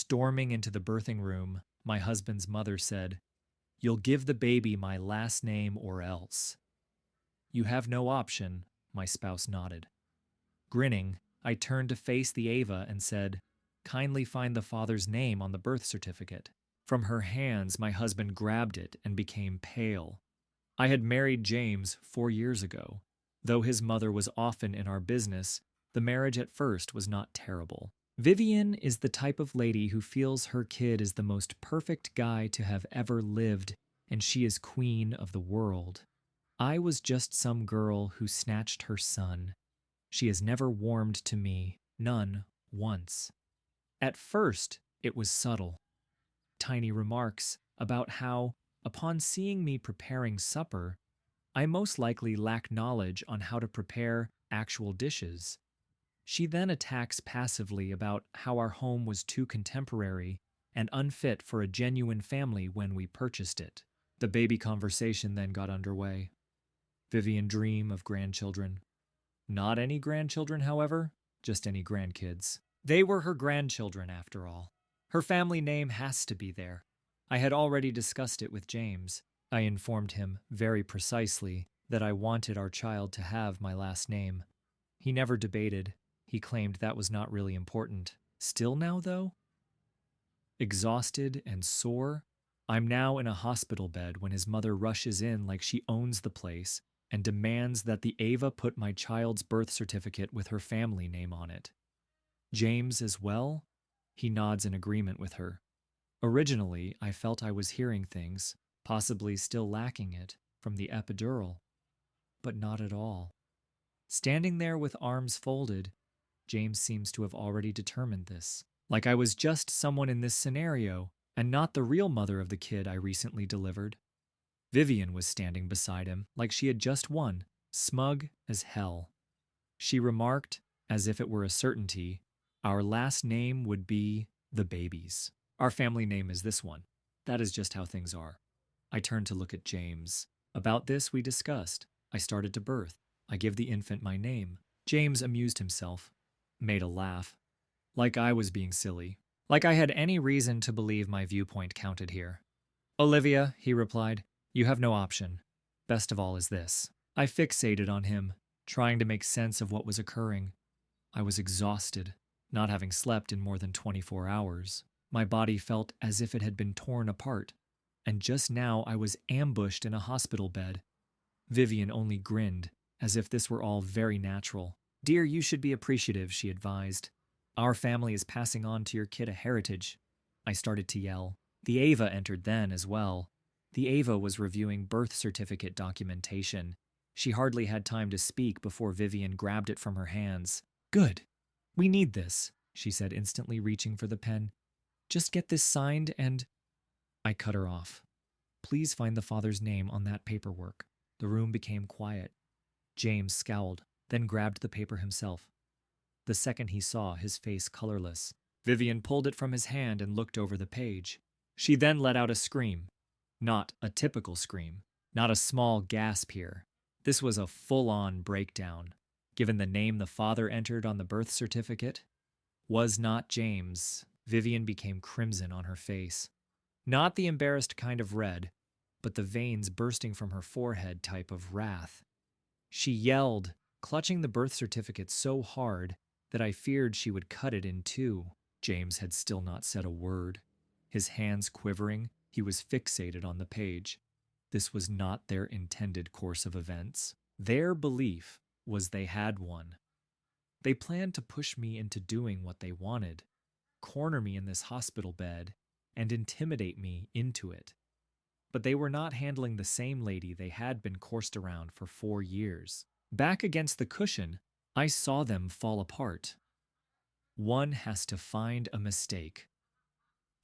Storming into the birthing room, my husband's mother said, "You'll give the baby my last name or else." "You have no option," my spouse nodded. Grinning, I turned to face the Ava and said, "Kindly find the father's name on the birth certificate." From her hands, my husband grabbed it and became pale. I had married James 4 years ago. Though his mother was often in our business, the marriage at first was not terrible. Vivian is the type of lady who feels her kid is the most perfect guy to have ever lived, and she is queen of the world. I was just some girl who snatched her son. She has never warmed to me, none once. At first, it was subtle. Tiny remarks about how, upon seeing me preparing supper, I most likely lack knowledge on how to prepare actual dishes. She then attacks passively about how our home was too contemporary and unfit for a genuine family when we purchased it. The baby conversation then got underway. Vivian dream of grandchildren. Not any grandchildren, however, just any grandkids. They were her grandchildren, after all. Her family name has to be there. I had already discussed it with James. I informed him very precisely that I wanted our child to have my last name. He never debated. He claimed that was not really important. Still now, though? Exhausted and sore, I'm now in a hospital bed when his mother rushes in like she owns the place and demands that the Ava put my child's birth certificate with her family name on it. James as well? He nods in agreement with her. Originally, I felt I was hearing things, possibly still lacking it, from the epidural. But not at all. Standing there with arms folded, James seems to have already determined this. Like I was just someone in this scenario, and not the real mother of the kid I recently delivered. Vivian was standing beside him like she had just won, smug as hell. She remarked, as if it were a certainty, our last name would be the baby's. Our family name is this one. That is just how things are. I turned to look at James. About this we discussed. I started to birth. I give the infant my name. James amused himself. Made a laugh. Like I was being silly. Like I had any reason to believe my viewpoint counted here. "Olivia," he replied, "you have no option. Best of all is this." I fixated on him, trying to make sense of what was occurring. I was exhausted, not having slept in more than 24 hours. My body felt as if it had been torn apart, and just now I was ambushed in a hospital bed. Vivian only grinned, as if this were all very natural. "Dear, you should be appreciative," she advised. "Our family is passing on to your kid a heritage." I started to yell. The Ava entered then as well. The Ava was reviewing birth certificate documentation. She hardly had time to speak before Vivian grabbed it from her hands. "Good. We need this," she said, instantly reaching for the pen. "Just get this signed and—" I cut her off. "Please find the father's name on that paperwork." The room became quiet. James scowled, then grabbed the paper himself. The second he saw, his face colorless. Vivian pulled it from his hand and looked over the page. She then let out a scream. Not a typical scream. Not a small gasp here. This was a full-on breakdown. Given the name the father entered on the birth certificate, was not James. Vivian became crimson on her face. Not the embarrassed kind of red, but the veins bursting from her forehead type of wrath. She yelled, clutching the birth certificate so hard that I feared she would cut it in two. James had still not said a word. His hands quivering, he was fixated on the page. This was not their intended course of events. Their belief was they had one. They planned to push me into doing what they wanted, corner me in this hospital bed, and intimidate me into it. But they were not handling the same lady they had been coursed around for 4 years. Back against the cushion, I saw them fall apart. One has to find a mistake.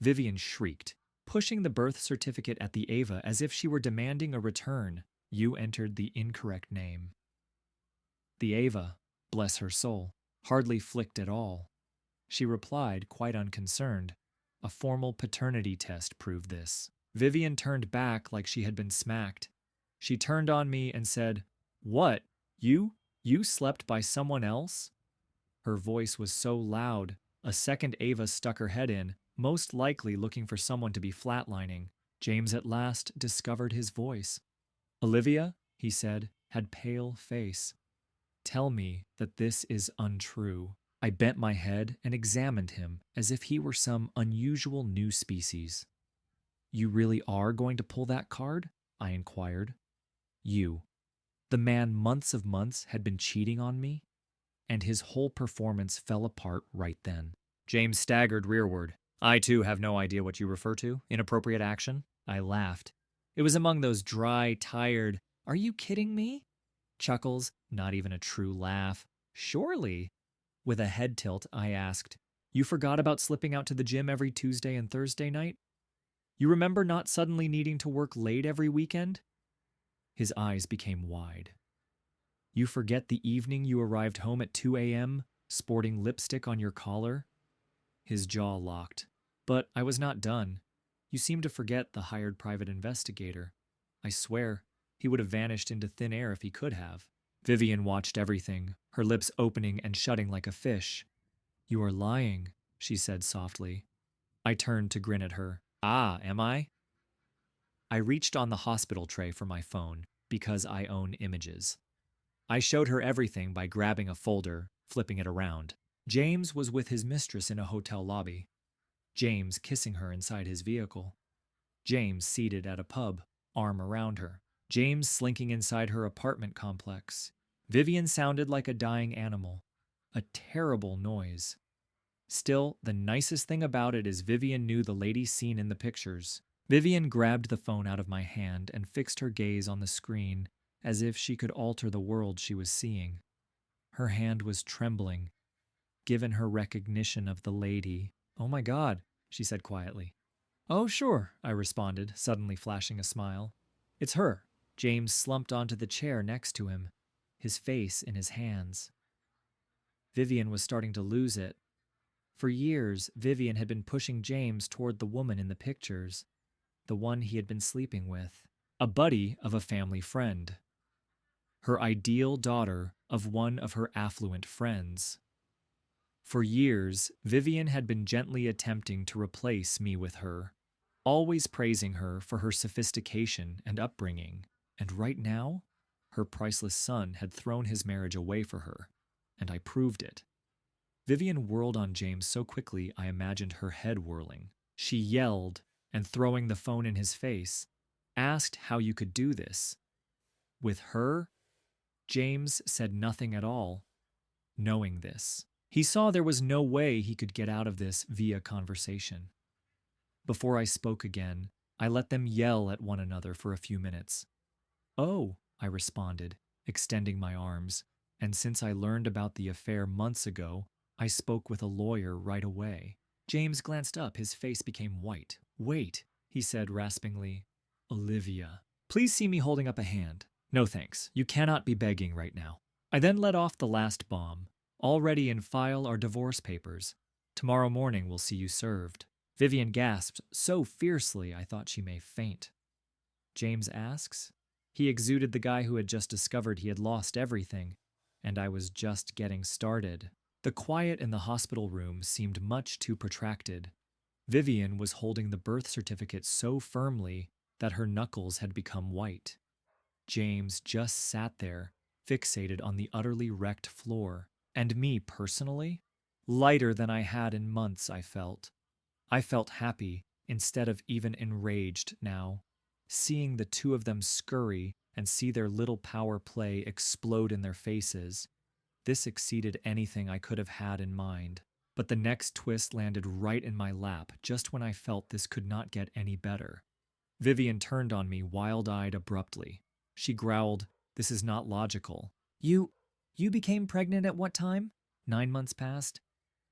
Vivian shrieked, pushing the birth certificate at the Ava as if she were demanding a return. "You entered the incorrect name." The Ava, bless her soul, hardly flicked at all. She replied, quite unconcerned. A formal paternity test proved this. Vivian turned back like she had been smacked. She turned on me and said, "What? You slept by someone else?" Her voice was so loud, a second Ava stuck her head in, most likely looking for someone to be flatlining. James at last discovered his voice. Olivia, he said, had pale face. Tell me that this is untrue. I bent my head and examined him as if he were some unusual new species. You really are going to pull that card? I inquired. You. The man months had been cheating on me, and his whole performance fell apart right then. James staggered rearward. I too have no idea what you refer to. Inappropriate action? I laughed. It was among those dry, tired, "Are you kidding me?" chuckles, not even a true laugh. Surely. With a head tilt, I asked, You forgot about slipping out to the gym every Tuesday and Thursday night? You remember not suddenly needing to work late every weekend? His eyes became wide. You forget the evening you arrived home at 2 a.m., sporting lipstick on your collar? His jaw locked. But I was not done. You seem to forget the hired private investigator. I swear, he would have vanished into thin air if he could have. Vivian watched everything, her lips opening and shutting like a fish. You are lying, she said softly. I turned to grin at her. Ah, am I? I reached on the hospital tray for my phone, because I own images. I showed her everything by grabbing a folder, flipping it around. James was with his mistress in a hotel lobby. James kissing her inside his vehicle. James seated at a pub, arm around her. James slinking inside her apartment complex. Vivian sounded like a dying animal. A terrible noise. Still, the nicest thing about it is Vivian knew the lady seen in the pictures. Vivian grabbed the phone out of my hand and fixed her gaze on the screen as if she could alter the world she was seeing. Her hand was trembling, given her recognition of the lady. Oh my God, she said quietly. Oh, sure, I responded, suddenly flashing a smile. It's her. James slumped onto the chair next to him, his face in his hands. Vivian was starting to lose it. For years, Vivian had been pushing James toward the woman in the pictures, the one he had been sleeping with, a buddy of a family friend, her ideal daughter of one of her affluent friends. For years, Vivian had been gently attempting to replace me with her, always praising her for her sophistication and upbringing. And right now, her priceless son had thrown his marriage away for her, and I proved it. Vivian whirled on James so quickly I imagined her head whirling. She yelled, and throwing the phone in his face, asked how you could do this. With her, James said nothing at all, knowing this. He saw there was no way he could get out of this via conversation. Before I spoke again, I let them yell at one another for a few minutes. Oh, I responded, extending my arms, and since I learned about the affair months ago, I spoke with a lawyer right away. James glanced up, his face became white. Wait, he said raspingly. Olivia, please see me holding up a hand. No thanks, you cannot be begging right now. I then let off the last bomb. Already in file are divorce papers. Tomorrow morning will see you served. Vivian gasped so fiercely I thought she may faint. James asks. He exuded the guy who had just discovered he had lost everything, and I was just getting started. The quiet in the hospital room seemed much too protracted. Vivian was holding the birth certificate so firmly that her knuckles had become white. James just sat there, fixated on the utterly wrecked floor. And me personally? Lighter than I had in months, I felt. I felt happy instead of even enraged now. Seeing the two of them scurry and see their little power play explode in their faces, this exceeded anything I could have had in mind. But the next twist landed right in my lap just when I felt this could not get any better. Vivian turned on me wild-eyed abruptly. She growled, "This is not logical." You became pregnant at what time? 9 months past?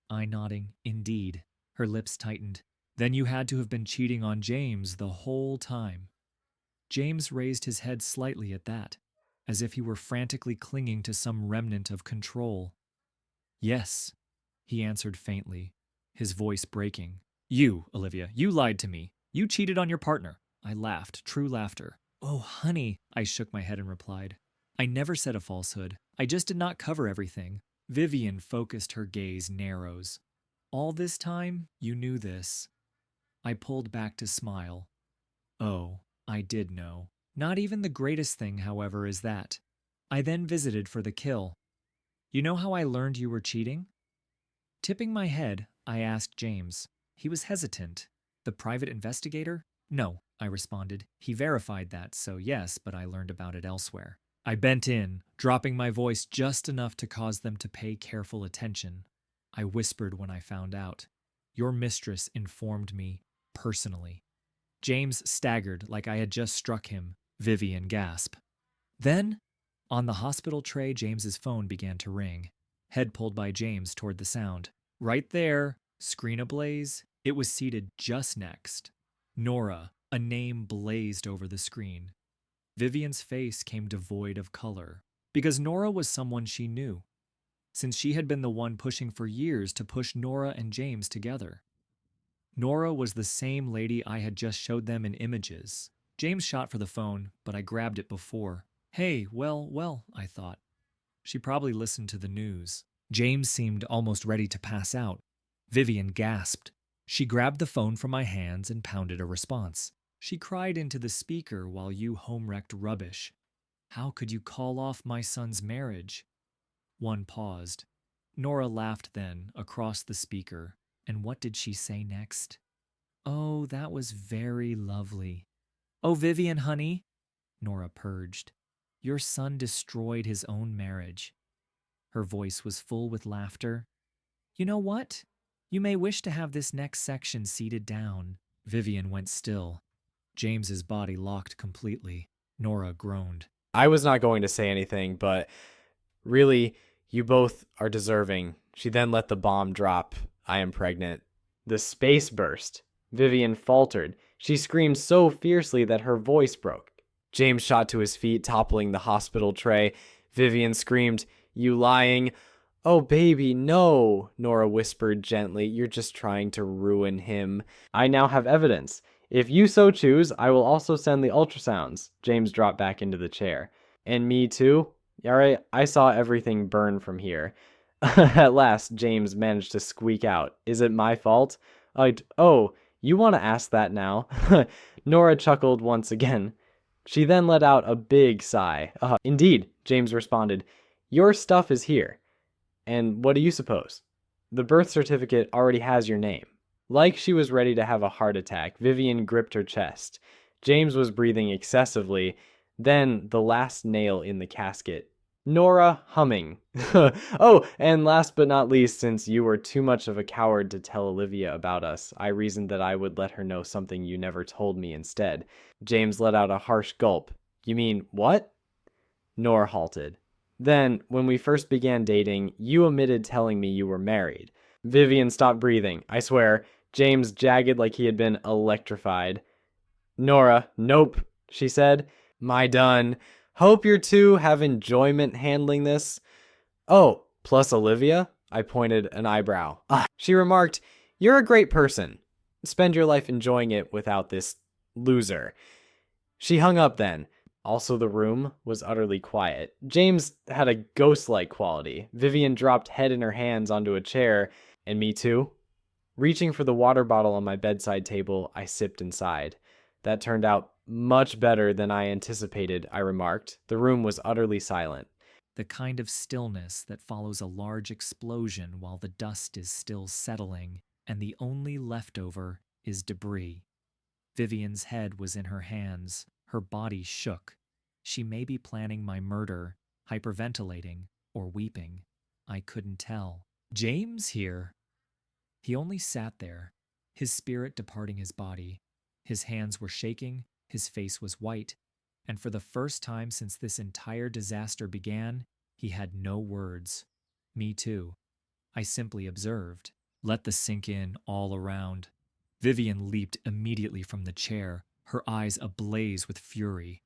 I nodding, indeed. Her lips tightened. Then you had to have been cheating on James the whole time. James raised his head slightly at that, as if he were frantically clinging to some remnant of control. Yes, he answered faintly, his voice breaking. You, Olivia, you lied to me. You cheated on your partner. I laughed, true laughter. Oh, honey, I shook my head and replied. I never said a falsehood. I just did not cover everything. Vivian focused her gaze narrows. All this time, you knew this. I pulled back to smile. Oh, I did know. Not even the greatest thing, however, is that. I then visited for the kill. You know how I learned you were cheating? Tipping my head, I asked James. He was hesitant. The private investigator? No, I responded. He verified that, so yes, but I learned about it elsewhere. I bent in, dropping my voice just enough to cause them to pay careful attention. I whispered when I found out. Your mistress informed me personally. James staggered like I had just struck him. Vivian gasped. Then, on the hospital tray, James's phone began to ring. Head pulled by James toward the sound. Right there, screen ablaze, it was seated just next. Nora, a name blazed over the screen. Vivian's face came devoid of color, because Nora was someone she knew, since she had been the one pushing for years to push Nora and James together. Nora was the same lady I had just showed them in images. James shot for the phone, but I grabbed it before. Hey, well, I thought. She probably listened to the news. James seemed almost ready to pass out. Vivian gasped. She grabbed the phone from my hands and pounded a response. She cried into the speaker while you home-wrecked rubbish. How could you call off my son's marriage? One paused. Nora laughed then, across the speaker. And what did she say next? Oh, that was very lovely. Oh, Vivian, honey, Nora purged. Your son destroyed his own marriage. Her voice was full with laughter. You know what? You may wish to have this next section seated down. Vivian went still. James's body locked completely. Nora groaned. I was not going to say anything, but really, you both are deserving. She then let the bomb drop. I am pregnant. The space burst. Vivian faltered. She screamed so fiercely that her voice broke. James shot to his feet, toppling the hospital tray. Vivian screamed, You lying? Oh, baby, no, Nora whispered gently. You're just trying to ruin him. I now have evidence. If you so choose, I will also send the ultrasounds. James dropped back into the chair. And me too? Alright, I saw everything burn from here. At last, James managed to squeak out. Is it my fault? Oh, you want to ask that now? Nora chuckled once again. She then let out a big sigh. Indeed, James responded. Your stuff is here. And what do you suppose? The birth certificate already has your name. Like she was ready to have a heart attack, Vivian gripped her chest. James was breathing excessively. Then the last nail in the casket. Nora humming. Oh, and last but not least, since you were too much of a coward to tell Olivia about us, I reasoned that I would let her know something you never told me instead. James let out a harsh gulp. You mean what? Nora halted. Then, when we first began dating, you omitted telling me you were married. Vivian stopped breathing. I swear. James jagged like he had been electrified. Nora, nope, she said. My done. Hope you two have enjoyment handling this. Oh, plus Olivia? I pointed an eyebrow. She remarked, You're a great person. Spend your life enjoying it without this loser. She hung up then. Also, the room was utterly quiet. James had a ghost-like quality. Vivian dropped head in her hands onto a chair, and me too. Reaching for the water bottle on my bedside table, I sipped and sighed. That turned out much better than I anticipated, I remarked. The room was utterly silent. The kind of stillness that follows a large explosion while the dust is still settling, and the only leftover is debris. Vivian's head was in her hands. Her body shook. She may be planning my murder, hyperventilating, or weeping. I couldn't tell. James here. He only sat there, his spirit departing his body. His hands were shaking, his face was white, and for the first time since this entire disaster began, he had no words. Me too. I simply observed, let the sink in all around. Vivian leaped immediately from the chair, her eyes ablaze with fury.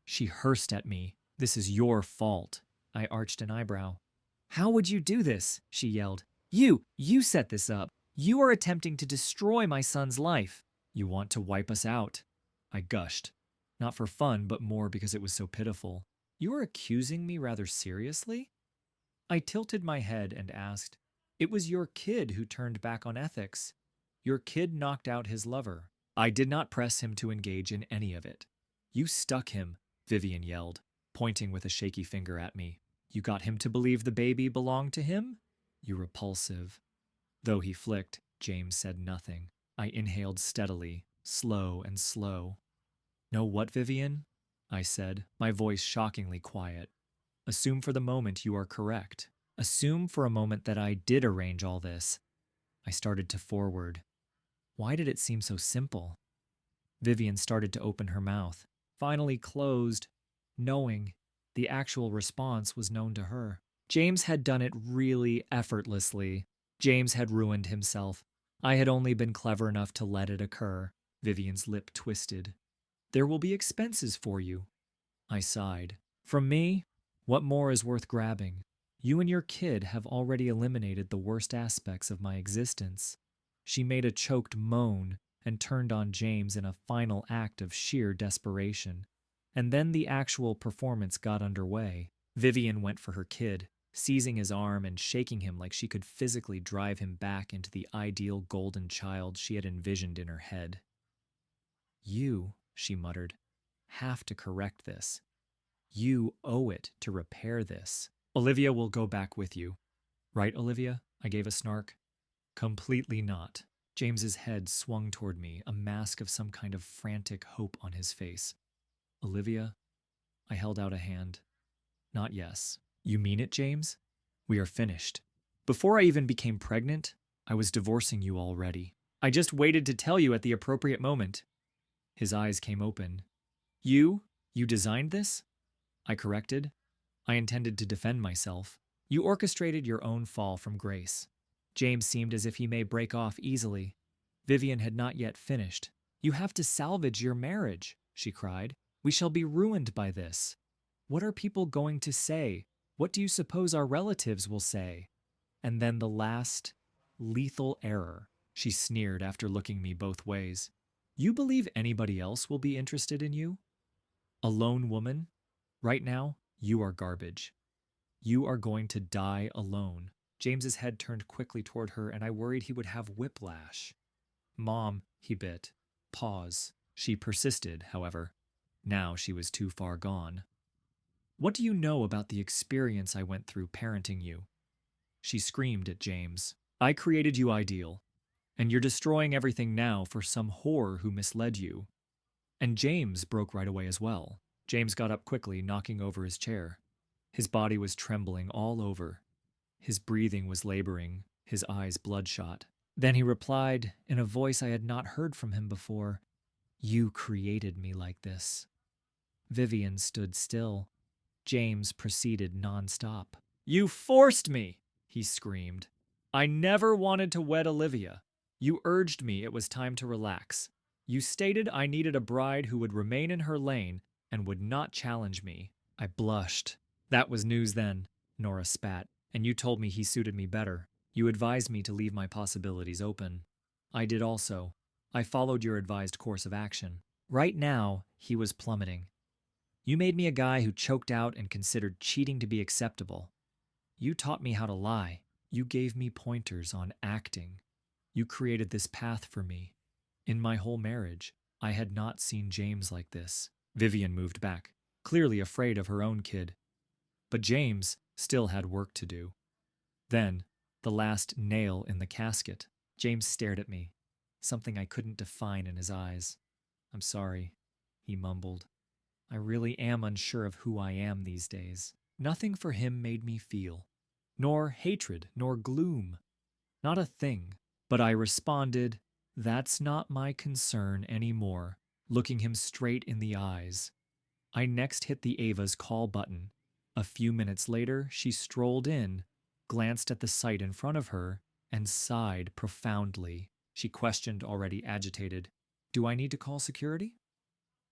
She cursed at me. This is your fault. I arched an eyebrow. How would you do this? She yelled. You set this up. You are attempting to destroy my son's life. You want to wipe us out. I gushed. Not for fun, but more because it was so pitiful. You are accusing me rather seriously? I tilted my head and asked, It was your kid who turned back on ethics. Your kid knocked out his lover. I did not press him to engage in any of it. You stuck him, Vivian yelled, pointing with a shaky finger at me. You got him to believe the baby belonged to him? You repulsive. Though he flicked, James said nothing. I inhaled steadily, slow and slow. Know what, Vivian? I said, my voice shockingly quiet. Assume for the moment you are correct. Assume for a moment that I did arrange all this. I started to forward. Why did it seem so simple? Vivian started to open her mouth, finally closed, knowing the actual response was known to her. James had done it really effortlessly. James had ruined himself. I had only been clever enough to let it occur. Vivian's lip twisted. There will be expenses for you. I sighed. From me, what more is worth grabbing? You and your kid have already eliminated the worst aspects of my existence. She made a choked moan and turned on James in a final act of sheer desperation. And then the actual performance got underway. Vivian went for her kid, seizing his arm and shaking him like she could physically drive him back into the ideal golden child she had envisioned in her head. You, she muttered, have to correct this. You owe it to repair this. Olivia will go back with you. Right, Olivia? I gave a snark. Completely not. James's head swung toward me, a mask of some kind of frantic hope on his face. Olivia? I held out a hand. Not yes. You mean it, James? We are finished. Before I even became pregnant, I was divorcing you already. I just waited to tell you at the appropriate moment. His eyes came open. You designed this? I corrected. I intended to defend myself. You orchestrated your own fall from grace. James seemed as if he may break off easily. Vivian had not yet finished. You have to salvage your marriage, she cried. We shall be ruined by this. What are people going to say? What do you suppose our relatives will say? And then the last, lethal error, she sneered after looking me both ways. You believe anybody else will be interested in you? A lone woman? Right now, you are garbage. You are going to die alone. James's head turned quickly toward her, and I worried he would have whiplash. Mom, he bit. Pause. She persisted, however. Now she was too far gone. What do you know about the experience I went through parenting you? She screamed at James. I created you ideal, and you're destroying everything now for some whore who misled you. And James broke right away as well. James got up quickly, knocking over his chair. His body was trembling all over. His breathing was laboring, his eyes bloodshot. Then he replied, in a voice I had not heard from him before, You created me like this. Vivian stood still. James proceeded nonstop. You forced me, he screamed. I never wanted to wed Olivia. You urged me it was time to relax. You stated I needed a bride who would remain in her lane and would not challenge me. I blushed. That was news then, Nora spat, and you told me he suited me better. You advised me to leave my possibilities open. I did also. I followed your advised course of action. Right now, he was plummeting. You made me a guy who choked out and considered cheating to be acceptable. You taught me how to lie. You gave me pointers on acting. You created this path for me. In my whole marriage, I had not seen James like this. Vivian moved back, clearly afraid of her own kid. But James still had work to do. Then, the last nail in the casket. James stared at me, something I couldn't define in his eyes. I'm sorry, he mumbled. I really am unsure of who I am these days. Nothing for him made me feel. Nor hatred, nor gloom. Not a thing. But I responded, That's not my concern anymore, looking him straight in the eyes. I next hit the Ava's call button. A few minutes later, she strolled in, glanced at the sight in front of her, and sighed profoundly. She questioned, already agitated, Do I need to call security?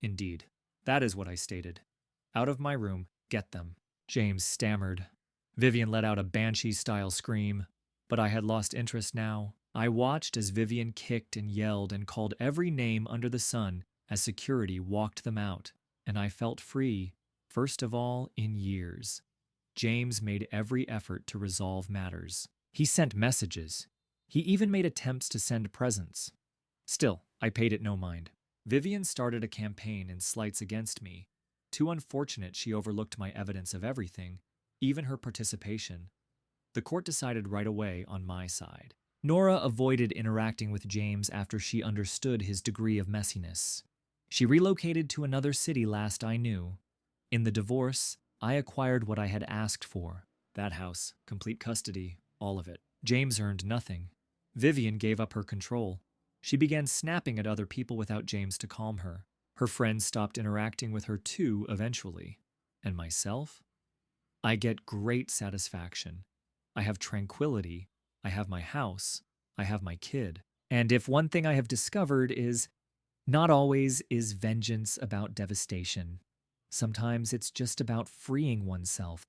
Indeed. That is what I stated. Out of my room, get them. James stammered. Vivian let out a banshee-style scream, but I had lost interest now. I watched as Vivian kicked and yelled and called every name under the sun as security walked them out, and I felt free, first of all in years. James made every effort to resolve matters. He sent messages. He even made attempts to send presents. Still, I paid it no mind. Vivian started a campaign in slights against me. Too unfortunate she overlooked my evidence of everything, even her participation. The court decided right away on my side. Nora avoided interacting with James after she understood his degree of messiness. She relocated to another city last I knew. In the divorce, I acquired what I had asked for. That house, complete custody, all of it. James earned nothing. Vivian gave up her control. She began snapping at other people without James to calm her. Her friends stopped interacting with her too eventually. And myself? I get great satisfaction. I have tranquility. I have my house. I have my kid. And if one thing I have discovered is not always is vengeance about devastation. Sometimes it's just about freeing oneself.